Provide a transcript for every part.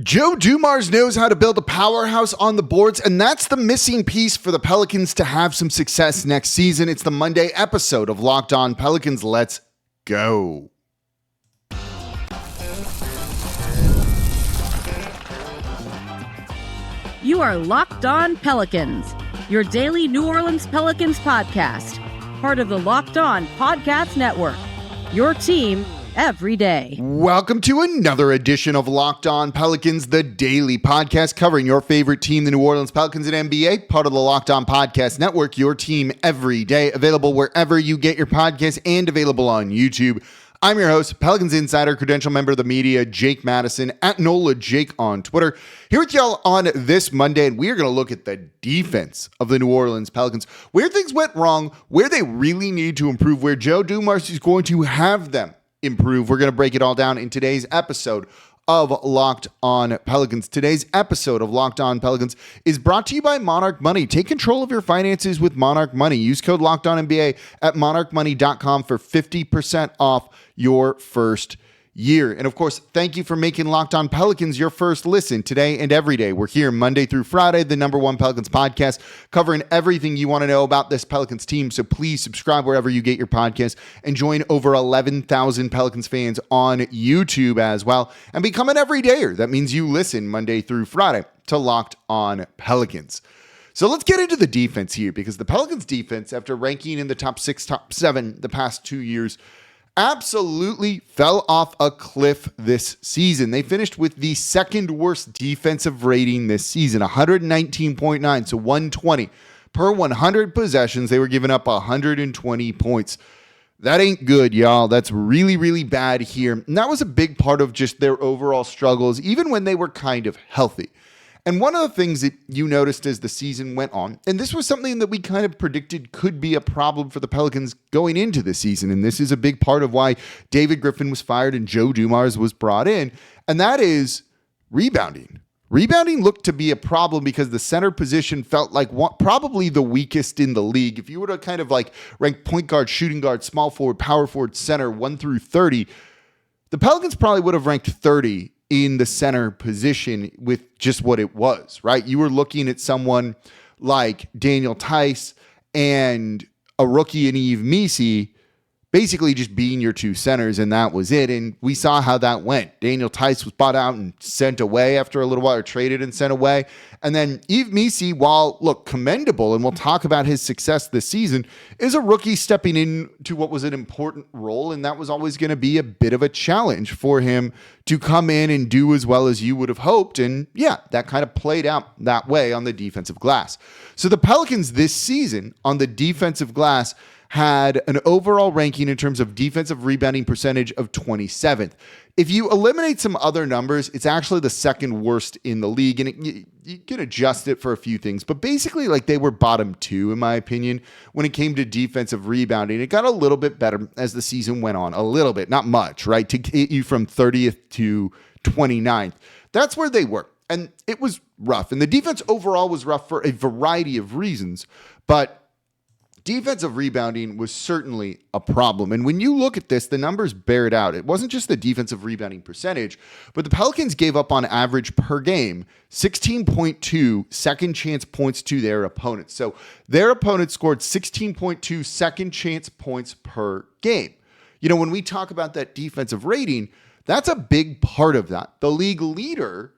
Joe Dumars knows how to build a powerhouse on the boards, and that's the missing piece for the Pelicans to have some success next season. It's the Monday episode of Locked On Pelicans. Let's go. You are Locked On Pelicans, your daily New Orleans Pelicans podcast, part of the Locked On Podcast Network, your team every day. Welcome to another edition of Locked On Pelicans, the daily podcast covering your favorite team, the New Orleans Pelicans and NBA, part of the Locked On Podcast Network, your team every day, available wherever you get your podcasts and available on YouTube. I'm your host, Pelicans Insider, credential member of the media, Jake Madison, at NOLA Jake on Twitter. Here with y'all on this Monday, and we are going to look at the defense of the New Orleans Pelicans, where things went wrong, where they really need to improve, where Joe Dumars is going to have them improve. We're going to break it all down in today's episode of Locked On Pelicans. Today's episode of Locked On Pelicans is brought to you by Monarch Money. Take control of your finances with Monarch Money. Use code Locked On NBA at monarchmoney.com for 50% off your first year. And of course, thank you for making Locked On Pelicans your first listen today and every day. We're here Monday through Friday, the number one Pelicans podcast, covering everything you want to know about this Pelicans team. So please subscribe wherever you get your podcast and join over 11,000 Pelicans fans on YouTube as well and become an everydayer. That means you listen Monday through Friday to Locked On Pelicans. So let's get into the defense here, because the Pelicans defense, after ranking in the top 6, top 7 the past 2 years, absolutely fell off a cliff this season. They finished with the second worst defensive rating this season, 119.9, so 120 per 100 possessions. They were giving up 120 points. That ain't good, y'all. That's really, really bad here. And that was a big part of just their overall struggles, even when they were kind of healthy. And one of the things that you noticed as the season went on, and this was something that we kind of predicted could be a problem for the Pelicans going into the season, and this is a big part of why David Griffin was fired and Joe Dumars was brought in, and that is rebounding. Rebounding looked to be a problem because the center position felt like probably the weakest in the league. If you were to kind of like rank point guard, shooting guard, small forward, power forward, center, 1 through 30, the Pelicans probably would have ranked 30 in the center position with just what it was, right? You were looking at someone like Daniel Theis and a rookie in Yves Missi basically just being your two centers, and that was it. And we saw how that went. Daniel Theis was bought out and sent away after a little while, or traded and sent away. And then Yves Missi, while, look, commendable, and we'll talk about his success this season, is a rookie stepping into what was an important role, and that was always going to be a bit of a challenge for him to come in and do as well as you would have hoped. And yeah, that kind of played out that way on the defensive glass. So the Pelicans this season on the defensive glass had an overall ranking in terms of defensive rebounding percentage of 27th. If you eliminate some other numbers, it's actually the second worst in the league, and you can adjust it for a few things, but basically like they were bottom 2, in my opinion, when it came to defensive rebounding. It got a little bit better as the season went on, a little bit, not much, right? To get you from 30th to 29th. That's where they were, and it was rough, and the defense overall was rough for a variety of reasons, but defensive rebounding was certainly a problem. And when you look at this, the numbers bear it out. It wasn't just the defensive rebounding percentage, but the Pelicans gave up on average per game 16.2 second chance points to their opponents. So their opponents scored 16.2 second chance points per game. You know, when we talk about that defensive rating, that's a big part of that. The league leader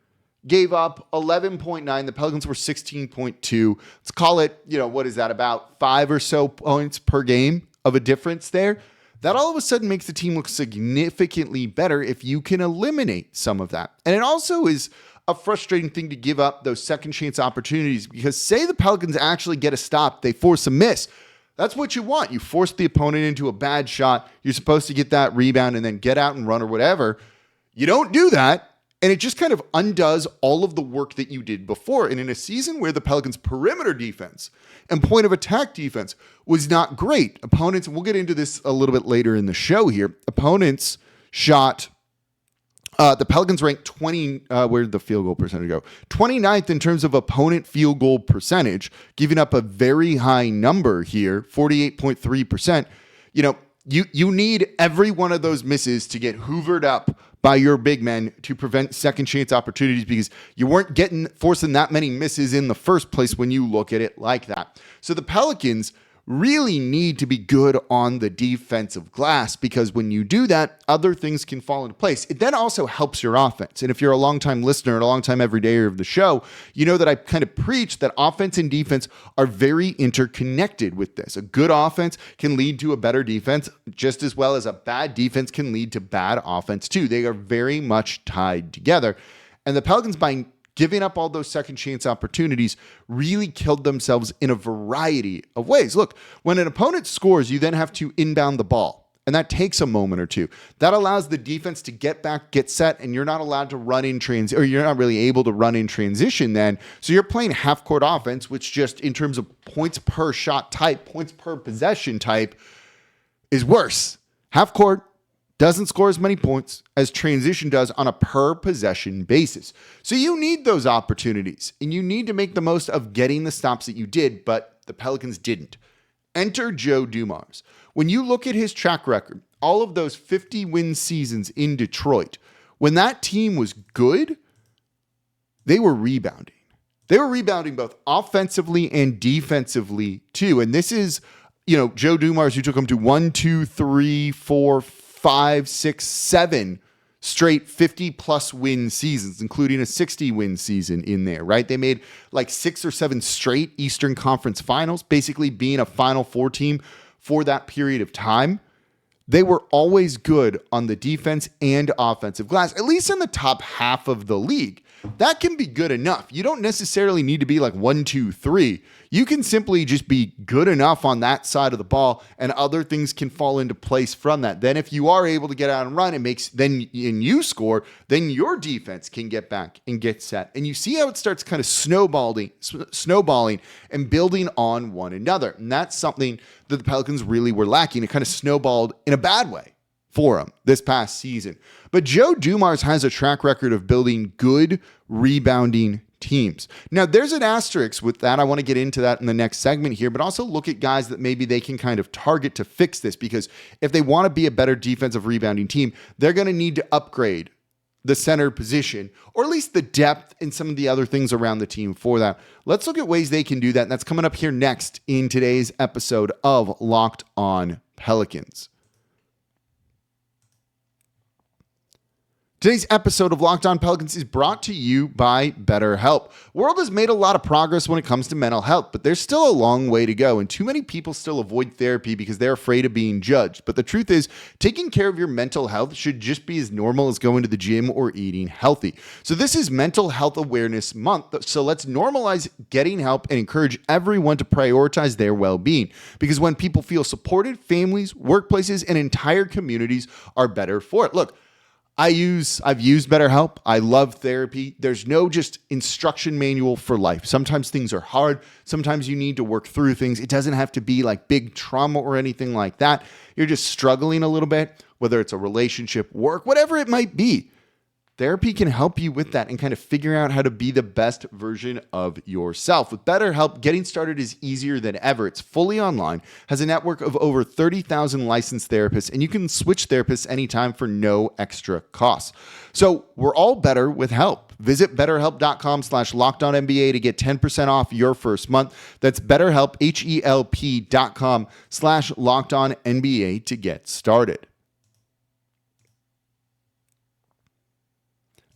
gave up 11.9. The Pelicans were 16.2. Let's call it, what is that, about 5 or so points per game of a difference there? That all of a sudden makes the team look significantly better if you can eliminate some of that. And it also is a frustrating thing to give up those second chance opportunities, because say the Pelicans actually get a stop, they force a miss. That's what you want. You force the opponent into a bad shot. You're supposed to get that rebound and then get out and run or whatever. You don't do that. And it just kind of undoes all of the work that you did before. And in a season where the Pelicans' perimeter defense and point of attack defense was not great, opponents, and we'll get into this a little bit later in the show here, opponents shot, the Pelicans ranked 20, where did the field goal percentage go? 29th in terms of opponent field goal percentage, giving up a very high number here, 48.3%. You need every one of those misses to get hoovered up by your big men to prevent second chance opportunities, because you weren't forcing that many misses in the first place when you look at it like that. So the Pelicans really need to be good on the defensive glass, because when you do that, other things can fall into place. It then also helps your offense. And if you're a longtime listener and a longtime everydayer of the show, you know that I kind of preach that offense and defense are very interconnected with this. A good offense can lead to a better defense just as well as a bad defense can lead to bad offense too. They are very much tied together. And the Pelicans, by giving up all those second chance opportunities, really killed themselves in a variety of ways. Look, when an opponent scores, you then have to inbound the ball, and that takes a moment or two. That allows the defense to get back, get set, and you're not allowed to run in or you're not really able to run in transition then. So you're playing half-court offense, which just in terms of points per shot type, points per possession type, is worse. Half-court doesn't score as many points as transition does on a per possession basis. So you need those opportunities, and you need to make the most of getting the stops that you did, but the Pelicans didn't. Enter Joe Dumars. When you look at his track record, all of those 50-win seasons in Detroit, when that team was good, they were rebounding. They were rebounding both offensively and defensively too. And this is, Joe Dumars, who took them to 1, 2, 3, 4, 5, 6, 7 straight 50-plus win seasons, including a 60-win season in there, right? They made like 6 or 7 straight Eastern Conference Finals, basically being a Final Four team for that period of time. They were always good on the defense and offensive glass, at least in the top half of the league. That can be good enough. You don't necessarily need to be like 1, 2, 3. You can simply just be good enough on that side of the ball, and other things can fall into place from that. Then if you are able to get out and run, and you score, then your defense can get back and get set. And you see how it starts kind of snowballing and building on one another. And that's something that the Pelicans really were lacking. It kind of snowballed in a bad way for him this past season. But Joe Dumars has a track record of building good rebounding teams. Now, there's an asterisk with that. I want to get into that in the next segment here, but also look at guys that maybe they can kind of target to fix this, because if they want to be a better defensive rebounding team, they're going to need to upgrade the center position, or at least the depth and some of the other things around the team for that. Let's look at ways they can do that. And that's coming up here next in today's episode of Locked On Pelicans. Today's episode of Locked On Pelicans is brought to you by BetterHelp. The world has made a lot of progress when it comes to mental health, but there's still a long way to go, and too many people still avoid therapy because they're afraid of being judged. But the truth is, taking care of your mental health should just be as normal as going to the gym or eating healthy. So this is Mental Health Awareness Month, so let's normalize getting help and encourage everyone to prioritize their well-being. Because when people feel supported, families, workplaces, and entire communities are better for it. Look, I've used BetterHelp. I love therapy. There's no just instruction manual for life. Sometimes things are hard. Sometimes you need to work through things. It doesn't have to be like big trauma or anything like that. You're just struggling a little bit, whether it's a relationship, work, whatever it might be. Therapy can help you with that and kind of figure out how to be the best version of yourself. With BetterHelp, getting started is easier than ever. It's fully online, has a network of over 30,000 licensed therapists, and you can switch therapists anytime for no extra cost. So we're all better with help. Visit BetterHelp.com/LockedOnNBA to get 10% off your first month. That's BetterHelp, HELP.com/LockedOnNBA to get started.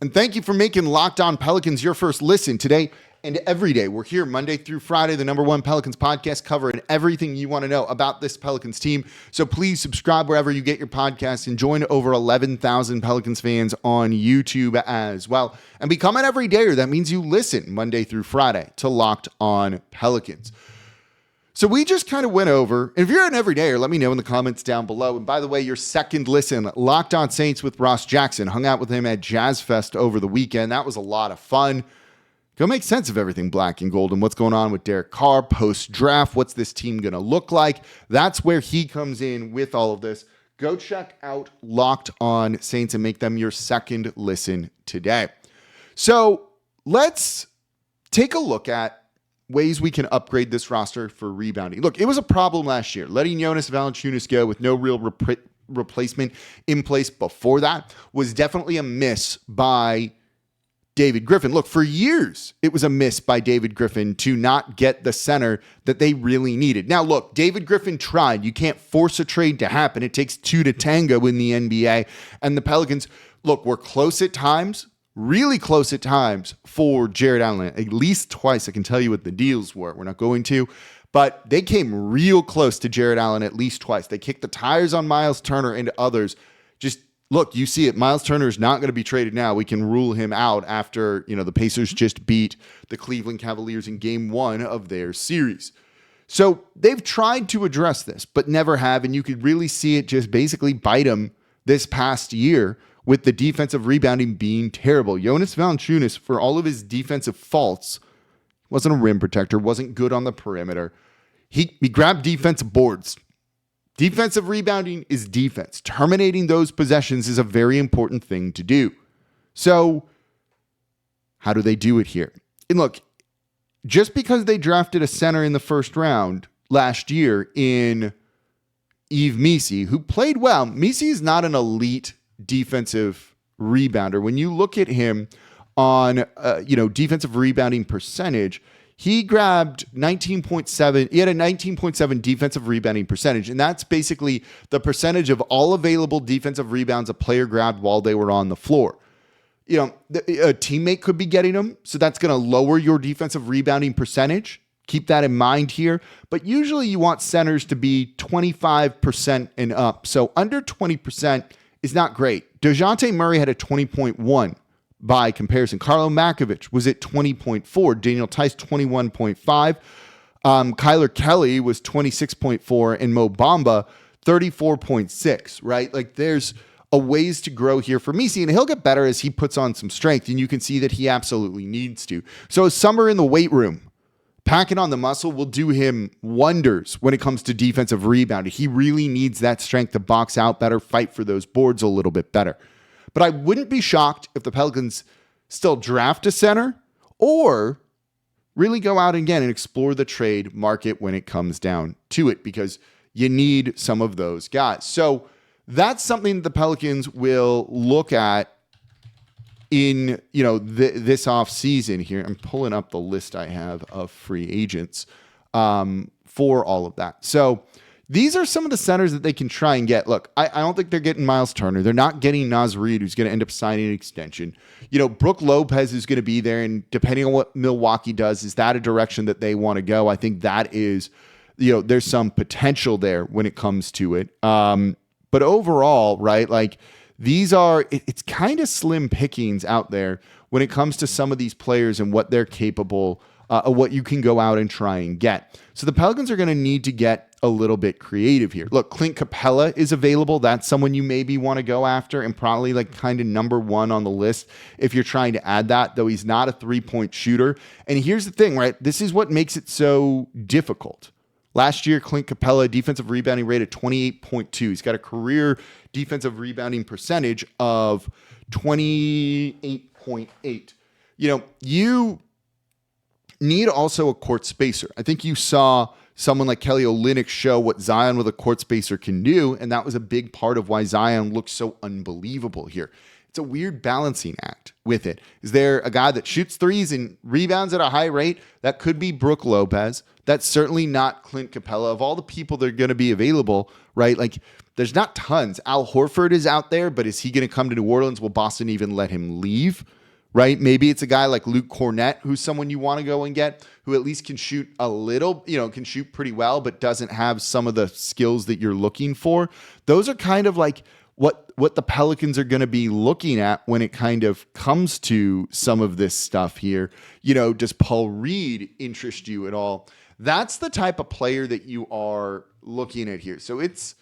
And thank you for making Locked On Pelicans your first listen today and every day. We're here Monday through Friday, the #1 Pelicans podcast, covering everything you want to know about this Pelicans team. So please subscribe wherever you get your podcasts and join over 11,000 Pelicans fans on YouTube as well. And become an everydayer. That means you listen Monday through Friday to Locked On Pelicans. So we just kind of went over, and if you're an everydayer, let me know in the comments down below. And by the way, your second listen, Locked On Saints with Ross Jackson. Hung out with him at Jazz Fest over the weekend. That was a lot of fun. Go make sense of everything black and gold and what's going on with Derek Carr post-draft. What's this team going to look like? That's where he comes in with all of this. Go check out Locked On Saints and make them your second listen today. So let's take a look at ways we can upgrade this roster for rebounding. Look, it was a problem last year. Letting Jonas Valanciunas go with no real replacement in place before that was definitely a miss by David Griffin. Look, for years, it was a miss by David Griffin to not get the center that they really needed. Now, look, David Griffin tried. You can't force a trade to happen. It takes two to tango in the NBA. And the Pelicans, look, were close at times, really close at times for Jared Allen. At least twice. I can tell you what the deals were. We're not going to. But they came real close to Jared Allen at least twice. They kicked the tires on Miles Turner and others. Just look, you see it. Miles Turner is not going to be traded now. We can rule him out after, the Pacers just beat the Cleveland Cavaliers in game 1 of their series. So they've tried to address this, but never have. And you could really see it just basically bite them this past year with the defensive rebounding being terrible. Jonas Valanciunas, for all of his defensive faults, wasn't a rim protector, wasn't good on the perimeter. He grabbed defensive boards. Defensive rebounding is defense. Terminating those possessions is a very important thing to do. So how do they do it here? And look, just because they drafted a center in the first round last year in Yves Missi, who played well, Missi is not an elite defensive rebounder. When you look at him on, defensive rebounding percentage, he grabbed 19.7. He had a 19.7 defensive rebounding percentage, and that's basically the percentage of all available defensive rebounds a player grabbed while they were on the floor. A teammate could be getting them, so that's going to lower your defensive rebounding percentage. Keep that in mind here. But usually you want centers to be 25% and up. So under 20% is not great. DeJounte Murray had a 20.1. By comparison, Carlo Makovich was at 20.4. Daniel Tice, 21.5. Kyler Kelly was 26.4. And Mo Bamba, 34.6, right? Like there's a ways to grow here for Missi, and he'll get better as he puts on some strength, and you can see that he absolutely needs to. So a summer in the weight room, packing on the muscle will do him wonders when it comes to defensive rebounding. He really needs that strength to box out better, fight for those boards a little bit better. But I wouldn't be shocked if the Pelicans still draft a center or really go out again and explore the trade market when it comes down to it, because you need some of those guys. So that's something the Pelicans will look at in, this offseason here. I'm pulling up the list I have of free agents for all of that. So these are some of the centers that they can try and get. Look, I don't think they're getting Miles Turner. They're not getting Naz Reid, who's going to end up signing an extension. Brook Lopez is going to be there, and depending on what Milwaukee does, is that a direction that they want to go? I think that is, there's some potential there when it comes to it. But overall, right, like it's kind of slim pickings out there when it comes to some of these players and what they're capable of, what you can go out and try and get. So the Pelicans are going to need to get a little bit creative here. Look, Clint Capella is available. That's someone you maybe want to go after, and probably like kind of number one on the list if you're trying to add that, though he's not a three-point shooter. And here's the thing, right? This is what makes it so difficult. Last year, Clint Capella, defensive rebounding rate of 28.2. He's got a career defensive rebounding percentage of 28.8. You need also a court spacer. I think you saw someone like Kelly Olynyk show what Zion with a court spacer can do, and that was a big part of why Zion looks so unbelievable here. It's a weird balancing act with it. Is there a guy that shoots threes and rebounds at a high rate? That could be Brook Lopez. That's certainly not Clint Capella. Of all the people that are going to be available, right? Like, there's not tons. Al Horford is out there, but is he going to come to New Orleans? Will Boston even let him leave? Right? Maybe it's a guy like Luke Cornett, who's someone you want to go and get, who at least can shoot a little, can shoot pretty well, but doesn't have some of the skills that you're looking for. Those are kind of like what the Pelicans are going to be looking at when it kind of comes to some of this stuff here. Does Paul Reed interest you at all? That's the type of player that you are looking at here. So it's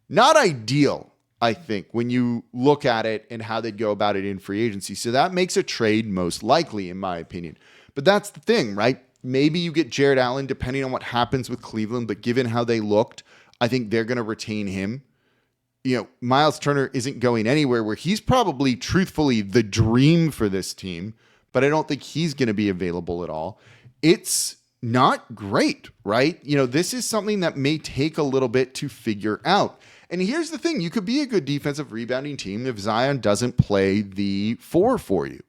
not ideal, I think, when you look at it and how they'd go about it in free agency. So that makes a trade most likely, in my opinion. But that's the thing, right? Maybe you get Jared Allen, depending on what happens with Cleveland. But given how they looked, I think they're going to retain him. Miles Turner isn't going anywhere, where he's probably, truthfully, the dream for this team. But I don't think he's going to be available at all. It's not great, right? This is something that may take a little bit to figure out. And here's the thing. You could be a good defensive rebounding team if Zion doesn't play the 4 for you.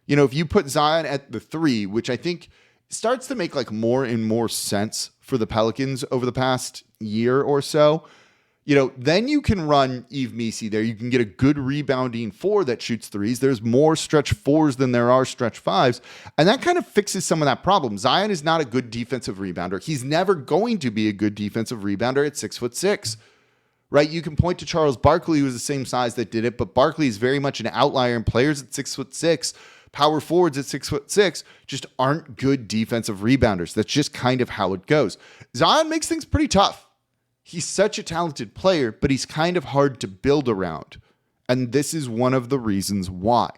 If you put Zion at the 3, which I think starts to make like more and more sense for the Pelicans over the past year or so, then you can run Yves Missi there. You can get a good rebounding 4 that shoots 3s. There's more stretch 4s than there are stretch 5s. And that kind of fixes some of that problem. Zion is not a good defensive rebounder. He's never going to be a good defensive rebounder at 6'6", right? You can point to Charles Barkley, who was the same size that did it, but Barkley is very much an outlier, and players at 6'6", power forwards at 6'6", just aren't good defensive rebounders. That's just kind of how it goes. Zion makes things pretty tough. He's such a talented player, but he's kind of hard to build around. And this is one of the reasons why.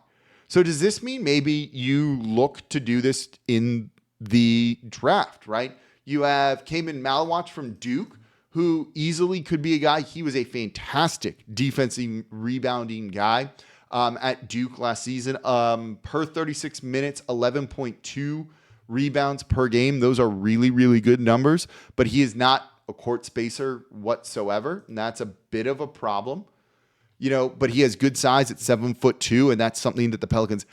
So does this mean maybe you look to do this in the draft, right? You have Kaman Malawach from Duke, who easily could be a guy. He was a fantastic defensive rebounding guy at Duke last season. Per 36 minutes, 11.2 rebounds per game. Those are really, really good numbers, but he is not a court spacer whatsoever, and that's a bit of a problem, but he has good size at 7'2", and that's something that the Pelicans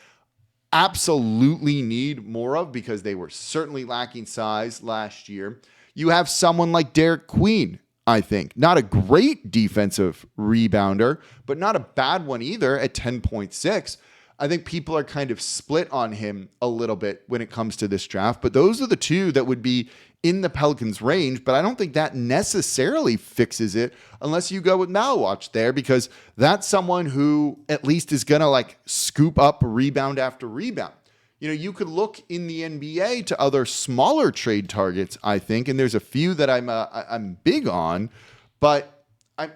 absolutely need more of because they were certainly lacking size last year. You have someone like Derek Queen, I think. Not a great defensive rebounder, but not a bad one either at 10.6. I think people are kind of split on him a little bit when it comes to this draft, but those are the two that would be in the Pelicans' range, but I don't think that necessarily fixes it unless you go with Malawach there, because that's someone who at least is going to like scoop up rebound after rebound. You could look in the NBA to other smaller trade targets, I think, and there's a few that I'm big on, but I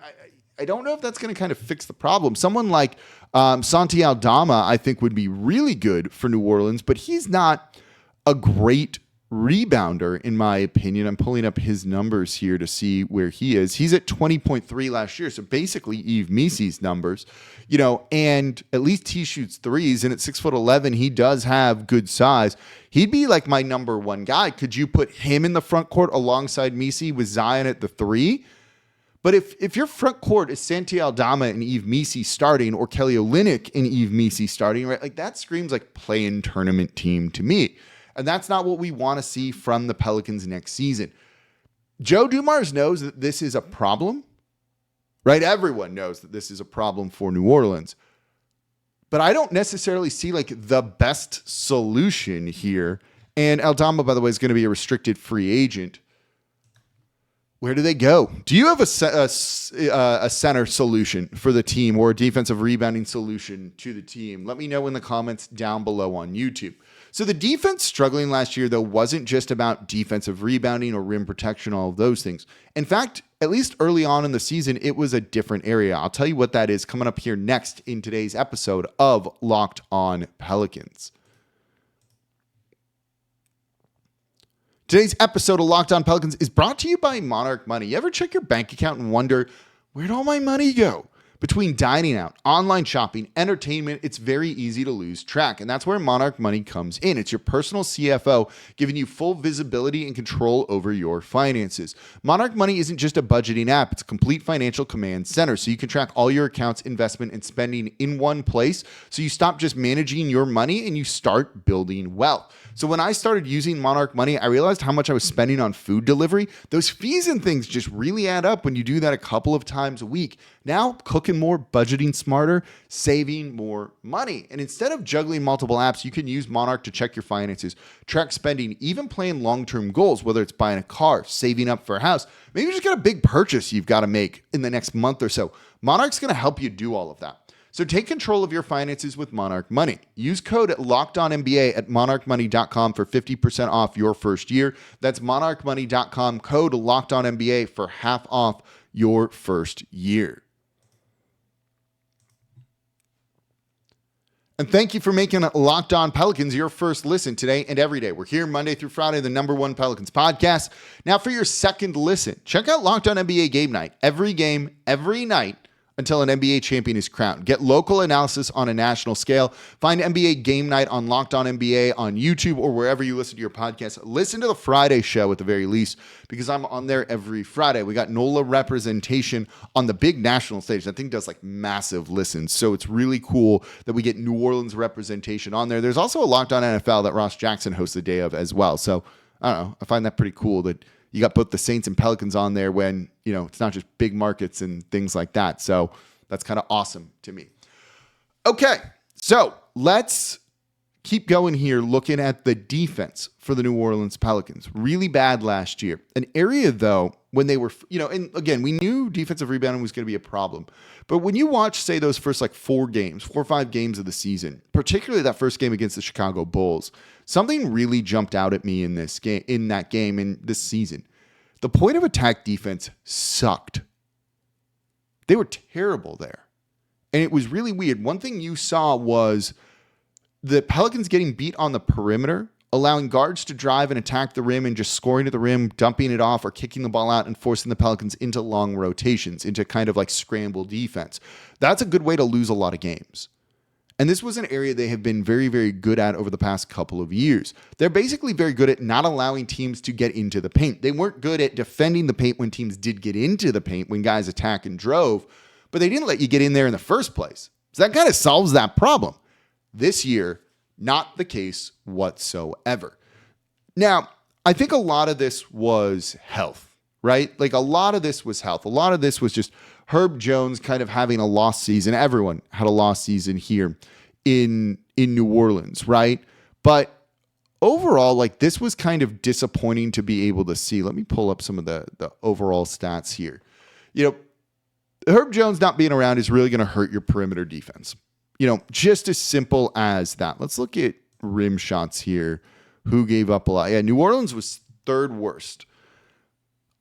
don't know if that's going to kind of fix the problem. Someone like Santi Aldama, I think, would be really good for New Orleans, but he's not a great rebounder, in my opinion. I'm pulling up his numbers here to see where he is. He's at 20.3 last year, so basically Yves Missi's numbers, and at least he shoots 3s, and at 6'11", he does have good size. He'd be like my number 1 guy. Could you put him in the front court alongside Missi with Zion at the 3? But if your front court is Santi Aldama and Yves Missi starting, or Kelly Olynyk and Yves Missi starting, right? Like that screams like play-in tournament team to me. And that's not what we want to see from the Pelicans next season. Joe Dumars knows that this is a problem, right? Everyone knows that this is a problem for New Orleans. But I don't necessarily see like the best solution here. And Aldama, by the way, is going to be a restricted free agent. Where do they go? Do you have a center solution for the team, or a defensive rebounding solution to the team? Let me know in the comments down below on YouTube. So the defense struggling last year, though, wasn't just about defensive rebounding or rim protection, all of those things. In fact, at least early on in the season, it was a different area. I'll tell you what that is coming up here next in today's episode of Locked On Pelicans. Today's episode of Locked On Pelicans is brought to you by Monarch Money. You ever check your bank account and wonder, where'd all my money go? Between dining out, online shopping, entertainment, it's very easy to lose track. And that's where Monarch Money comes in. It's your personal CFO giving you full visibility and control over your finances. Monarch Money isn't just a budgeting app. It's a complete financial command center. So you can track all your accounts, investment, and spending in one place. So you stop just managing your money and you start building wealth. So when I started using Monarch Money, I realized how much I was spending on food delivery. Those fees and things just really add up when you do that a couple of times a week. Now, cooking more, budgeting smarter, saving more money. And instead of juggling multiple apps, you can use Monarch to check your finances, track spending, even plan long-term goals, whether it's buying a car, saving up for a house. Maybe you just got a big purchase you've got to make in the next month or so. Monarch's going to help you do all of that. So take control of your finances with Monarch Money. Use code LOCKEDONNBA at monarchmoney.com for 50% off your first year. That's monarchmoney.com, code LOCKEDONNBA for half off your first year. And thank you for making Locked On Pelicans your first listen today and every day. We're here Monday through Friday, the #1 Pelicans podcast. Now for your second listen, check out Locked On NBA Game Night. Every game, every night until an NBA champion is crowned. Get local analysis on a national scale. Find NBA Game Night on Locked On NBA on YouTube or wherever you listen to your podcast. Listen to the Friday show at the very least, because I'm on there every Friday. We got NOLA representation on the big national stage. That thing does like massive listens. So it's really cool that we get New Orleans representation on there. There's also a Locked On NFL that Ross Jackson hosts the day of as well. So I don't know. I find that pretty cool that you got both the Saints and Pelicans on there when, it's not just big markets and things like that. So that's kind of awesome to me. Okay, so let's keep going here looking at the defense for the New Orleans Pelicans. Really bad last year. An area, though, when they were, and again, we knew defensive rebounding was going to be a problem. But when you watch, say, those first 4 or 5 games of the season, particularly that first game against the Chicago Bulls, something really jumped out at me in that game in this season. The point of attack defense sucked. They were terrible there. And it was really weird. One thing you saw was the Pelicans getting beat on the perimeter, allowing guards to drive and attack the rim and just scoring to the rim, dumping it off or kicking the ball out and forcing the Pelicans into long rotations, into kind of scramble defense. That's a good way to lose a lot of games. And this was an area they have been very, very good at over the past couple of years. They're basically very good at not allowing teams to get into the paint. They weren't good at defending the paint when teams did get into the paint, when guys attack and drove, but they didn't let you get in there in the first place. So that kind of solves that problem. This year, not the case whatsoever. Now, I think a lot of this was health, right? A lot of this was health. A lot of this was just Herb Jones kind of having a lost season. Everyone had a lost season here in New Orleans, right? But overall, this was kind of disappointing to be able to see. Let me pull up some of the overall stats here. Herb Jones not being around is really going to hurt your perimeter defense. Just as simple as that. Let's look at rim shots here. Who gave up a lot? Yeah, New Orleans was third worst.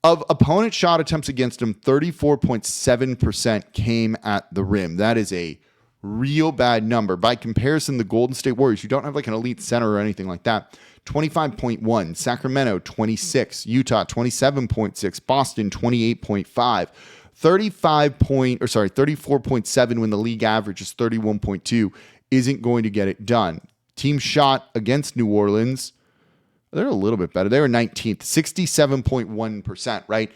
Of opponent shot attempts against them, 34.7% came at the rim. That is a real bad number. By comparison, the Golden State Warriors, you don't have an elite center or anything like that, 25.1. Sacramento, 26. Utah, 27.6. Boston, 28.5. 34.7 when the league average is 31.2 isn't going to get it done. Team shot against New Orleans, they're a little bit better. They were 19th, 67.1%, right?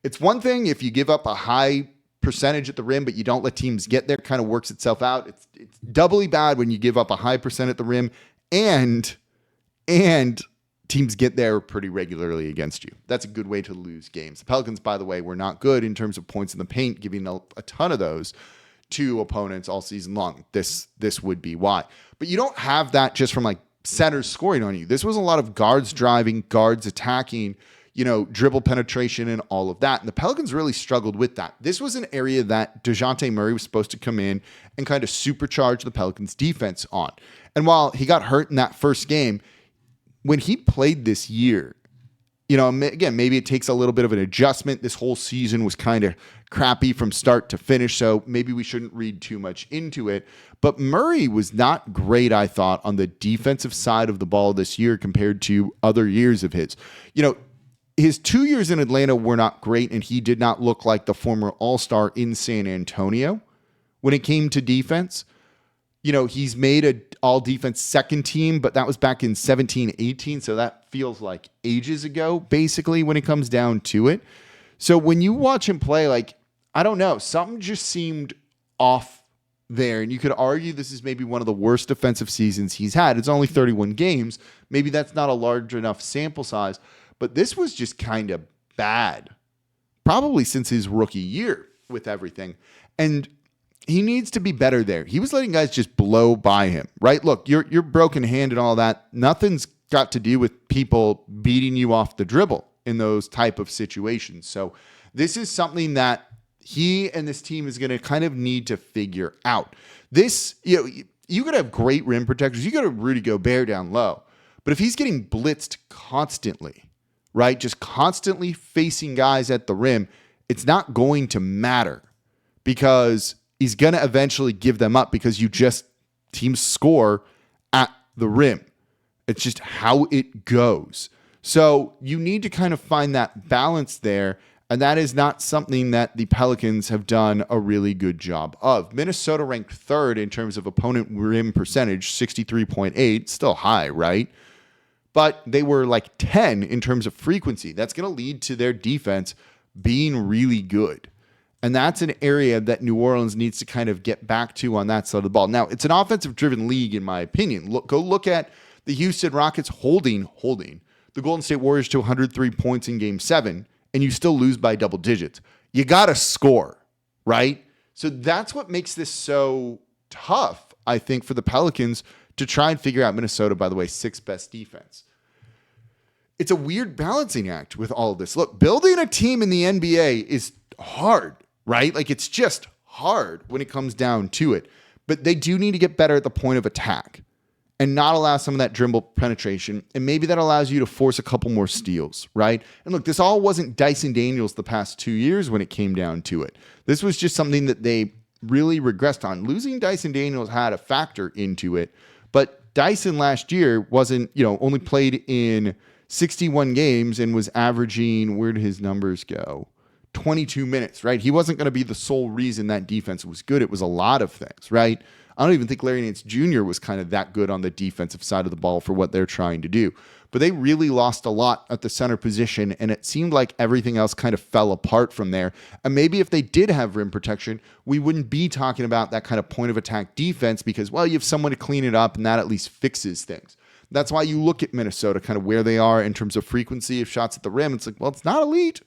It's one thing if you give up a high percentage at the rim, but you don't let teams get there, kind of works itself out. It's doubly bad when you give up a high percent at the rim and teams get there pretty regularly against you. That's a good way to lose games. The Pelicans, by the way, were not good in terms of points in the paint, giving a ton of those to opponents all season long. This would be why. But you don't have that just from centers scoring on you. This was a lot of guards driving, guards attacking, dribble penetration and all of that. And the Pelicans really struggled with that. This was an area that DeJounte Murray was supposed to come in and kind of supercharge the Pelicans defense on. And while he got hurt in that first game, when he played this year, again, maybe it takes a little bit of an adjustment. This whole season was kind of crappy from start to finish, so maybe we shouldn't read too much into it. But Murray was not great, I thought, on the defensive side of the ball this year compared to other years of his. His 2 years in Atlanta were not great, and he did not look like the former All-Star in San Antonio when it came to defense. He's made an all-defense second team, but that was back in 17-18, so that feels like ages ago, basically, when it comes down to it. So when you watch him play, I don't know, something just seemed off there, and you could argue this is maybe one of the worst defensive seasons he's had. It's only 31 games. Maybe that's not a large enough sample size, but this was just kind of bad, probably since his rookie year with everything. And he needs to be better there. He was letting guys just blow by him, right? Look, you're broken hand and all that. Nothing's got to do with people beating you off the dribble in those type of situations. So this is something that he and this team is going to kind of need to figure out. This, you could have great rim protectors. You got a Rudy Gobert down low. But if he's getting blitzed constantly, right, just constantly facing guys at the rim, it's not going to matter because he's going to eventually give them up because teams score at the rim. It's just how it goes. So you need to kind of find that balance there And that is not something that the Pelicans have done a really good job of. Minnesota ranked third in terms of opponent rim percentage, 63.8, still high, right? But they were like 10 in terms of frequency. That's going to lead to their defense being really good. And that's an area that New Orleans needs to kind of get back to on that side of the ball. Now, it's an offensive-driven league, in my opinion. Go look at the Houston Rockets holding the Golden State Warriors to 103 points in Game 7, and you still lose by double digits. You got to score, right? So that's what makes this so tough, I think, for the Pelicans to try and figure out. Minnesota, by the way, 6th best defense. It's a weird balancing act with all of this. Look, building a team in the NBA is hard, right? Like, it's just hard when it comes down to it. But they do need to get better at the point of attack and not allow some of that dribble penetration. And maybe that allows you to force a couple more steals, right? And look, this all wasn't Dyson Daniels the past 2 years when it came down to it. This was just something that they really regressed on. Losing Dyson Daniels had a factor into it, but Dyson last year wasn't, only played in 61 games and was averaging, where did his numbers go? 22 minutes, right? He wasn't going to be the sole reason that defense was good. It was a lot of things, right? I don't even think Larry Nance Jr. was kind of that good on the defensive side of the ball for what they're trying to do. But they really lost a lot at the center position, and it seemed like everything else kind of fell apart from there. And maybe if they did have rim protection, we wouldn't be talking about that kind of point of attack defense because, well, you have someone to clean it up, and that at least fixes things. That's why you look at Minnesota, kind of where they are in terms of frequency of shots at the rim. It's like, well, it's not elite,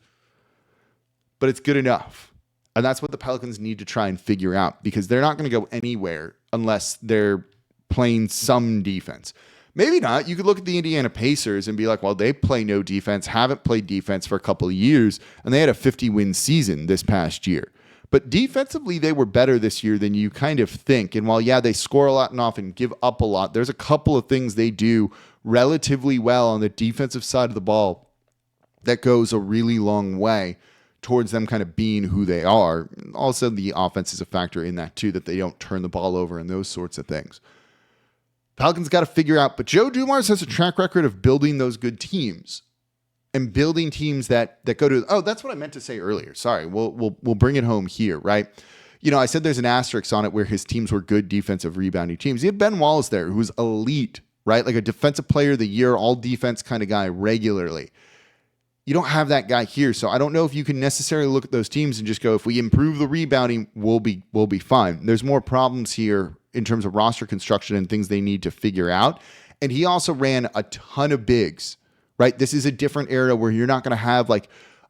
but it's good enough. And that's what the Pelicans need to try and figure out because they're not going to go anywhere unless they're playing some defense. Maybe not. You could look at the Indiana Pacers and be like, well, they play no defense, haven't played defense for a couple of years, and they had a 50-win season this past year. But defensively, they were better this year than you kind of think. And while, yeah, they score a lot and often give up a lot, there's a couple of things they do relatively well on the defensive side of the ball that goes a really long way towards them kind of being who they are. Also, the offense is a factor in that too, that they don't turn the ball over and those sorts of things. Pelicans got to figure out, but Joe Dumars has a track record of building those good teams and building teams that go to, that's what I meant to say earlier. Sorry, we'll bring it home here, right? I said there's an asterisk on it where his teams were good defensive rebounding teams. He had Ben Wallace there, who was elite, right? Like a defensive player of the year, all defense kind of guy regularly. You don't have that guy here, so I don't know if you can necessarily look at those teams and just go, if we improve the rebounding, we'll be fine. There's more problems here in terms of roster construction and things they need to figure out. And he also ran a ton of bigs, right? This is a different era where you're not going to have like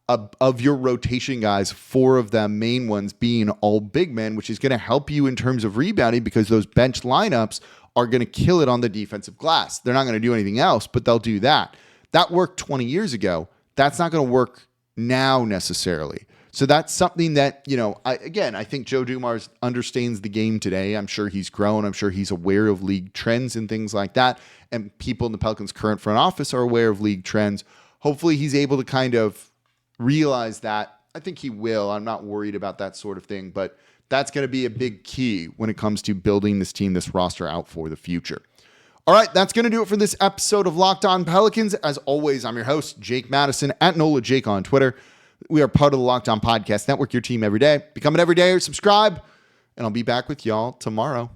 of your rotation guys, 4 of them main ones being all big men, which is going to help you in terms of rebounding because those bench lineups are going to kill it on the defensive glass. They're not going to do anything else, but they'll do that. That worked 20 years ago. That's not going to work now necessarily. So that's something that, I think Joe Dumars understands the game today. I'm sure he's grown. I'm sure he's aware of league trends and things like that. And people in the Pelicans' current front office are aware of league trends. Hopefully he's able to kind of realize that. I think he will. I'm not worried about that sort of thing. But that's going to be a big key when it comes to building this team, this roster out for the future. All right, that's going to do it for this episode of Locked On Pelicans. As always, I'm your host, Jake Madison, at NOLA Jake on Twitter. We are part of the Locked On Podcast Network, your team every day. Become an everydayer, subscribe, and I'll be back with y'all tomorrow.